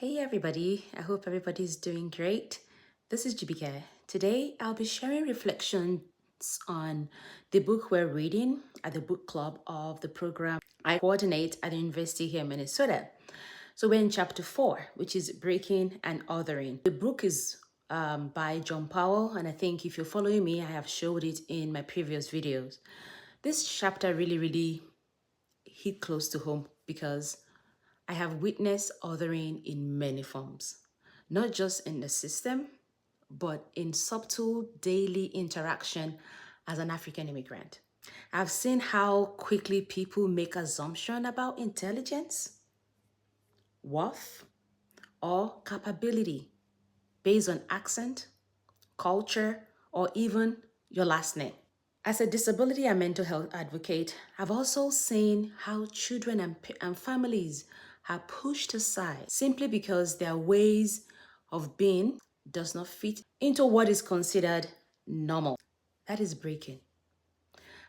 Hey everybody, I hope everybody's doing great. This is Jibike. Today I'll be sharing reflections on the book we're reading at the book club of the program I coordinate at the university here in Minnesota. So we're in chapter 4, which is Breaking and Othering. The book is by John Powell, and I think if you're following me, I have showed it in my previous videos. This chapter really hit close to home because I have witnessed othering in many forms, not just in the system, but in subtle daily interaction as an African immigrant. I've seen how quickly people make assumptions about intelligence, worth, or capability based on accent, culture, or even your last name. As a disability and mental health advocate, I've also seen how children and families are pushed aside simply because their ways of being does not fit into what is considered normal. That is breaking.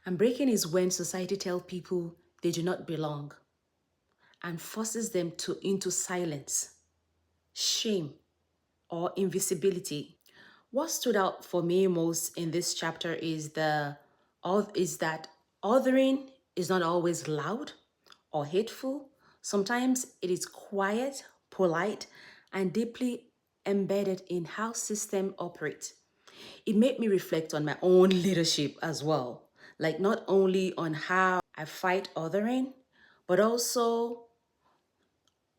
And breaking is when society tells people they do not belong and forces them into silence, shame, or invisibility. What stood out for me most in this chapter is that othering is not always loud or hateful. Sometimes it is quiet, polite, and deeply embedded in how systems operate. It made me reflect on my own leadership as well, like not only on how I fight othering, but also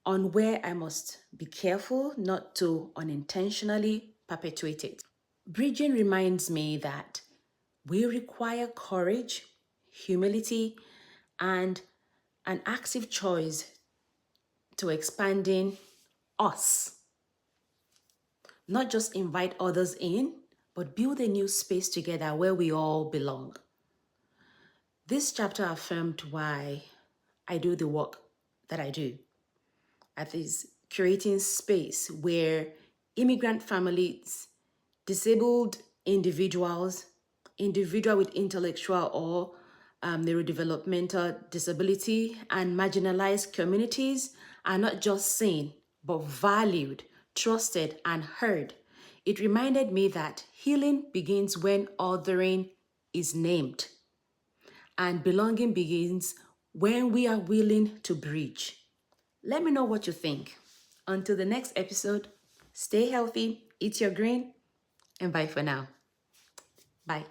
on where I must be careful not to unintentionally perpetuate it. Bridging reminds me that we require courage, humility, and an active choice to expanding us. Not just invite others in, but build a new space together where we all belong. This chapter affirmed why I do the work that I do. At is creating space where immigrant families, disabled individuals, individual with intellectual or neurodevelopmental disability, and marginalized communities are not just seen, but valued, trusted, and heard. It reminded me that healing begins when othering is named, and belonging begins when we are willing to bridge. Let me know what you think. Until the next episode, stay healthy, eat your green, and bye for now. Bye.